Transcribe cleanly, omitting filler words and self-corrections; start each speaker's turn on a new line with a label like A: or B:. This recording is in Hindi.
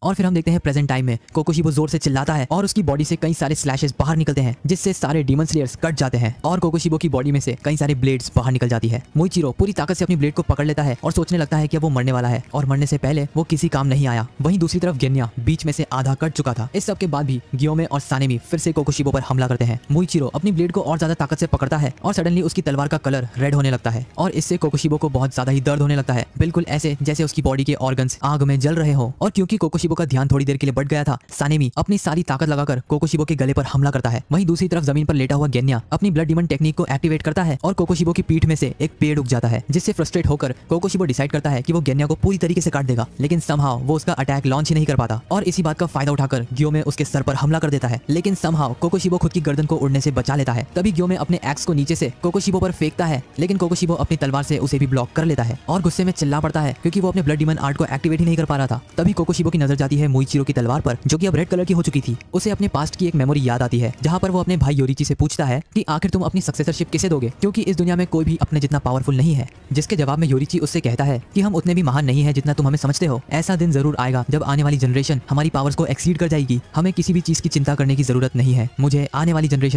A: और फिर हम देखते हैं प्रेजेंट टाइम में कोकोशिबो जोर से चिल्लाता है और उसकी बॉडी से कई सारे स्लैशेस बाहर निकलते हैं, जिससे सारे डीमन स्लेयर्स कट जाते हैं और कोकोशिबो की बॉडी में से कई सारे ब्लेड्स बाहर निकल जाती है। मोइचिरो पूरी ताकत से अपनी ब्लेड को पकड़ लेता है और सोचने लगता है कि वो मरने वाला है और मरने से पहले वो किसी काम नहीं आया। वहीं दूसरी तरफ गेन्या बीच में से आधा कट चुका था। इस सब के बाद भी गियोमे और सानेमी फिर से कोकोशिबो पर हमला करते हैं। मोइचिरो अपनी ब्लेड को और ज्यादा ताकत से पकड़ता है और सडनली उसकी तलवार का कलर रेड होने लगता है और इससे कोकोशिबो को बहुत ज्यादा ही दर्द होने लगता है, बिल्कुल ऐसे जैसे उसकी बॉडी के ऑर्गन्स आग में जल रहे हो। और क्योंकि कोकोशिबो का ध्यान थोड़ी देर के लिए बढ़ गया था, सानेमी अपनी सारी ताकत लगाकर कोकोशिबो के गले पर हमला करता है। वहीं दूसरी तरफ जमीन पर लेटा हुआ गेन्या अपनी ब्लड डीमन टेक्निक को एक्टिवेट करता है और कोकोशिबो की पीठ में से एक पेड़ उग जाता है, जिससे फ्रस्ट्रेट होकर कोकोशिबो डिसाइड करता है कि वो गेन्या को पूरी तरीके से काट देगा, लेकिन समहाउ वो उसका अटैक लॉन्च ही नहीं कर पाता और इसी बात का फायदा उठाकर गियोमे उसके सर पर हमला कर देता है। लेकिन समहाउ कोकोशिबो खुद की गर्दन को उड़ने से बचा लेता है। तभी गियोमे अपने एक्स को नीचे से कोकोशिबो पर फेंकता है, लेकिन कोकोशिबो अपनी तलवार से उसे भी ब्लॉक कर लेता है और गुस्से में चिल्ला पड़ता है क्योंकि वो अपने ब्लड डीमन आर्ट को एक्टिवेट ही नहीं कर पा रहा था। तभी कोकोशिबो की नजर जाती है मोइचिरो की तलवार पर, जो कि अब रेड कलर की हो चुकी थी। उसे अपने पास्ट की एक मेमोरी याद आती है, जहां पर वो अपने भाई योरिची से पूछता है कि आखिर तुम अपनी सक्सेसरशिप किसे दोगे, क्योंकि इस दुनिया में कोई भी अपने जितना पावरफुल नहीं है। जिसके जवाब में योरिची उससे कहता है कि हम उतने भी महान नहीं है जितना तुम हमें समझते हो। ऐसा दिन जरूर आएगा जब आने वाली जनरेशन हमारी पावर्स को एक्सीड कर जाएगी। हमें किसी भी चीज की चिंता करने की जरूरत नहीं है। मुझे आने वाली जनरेशन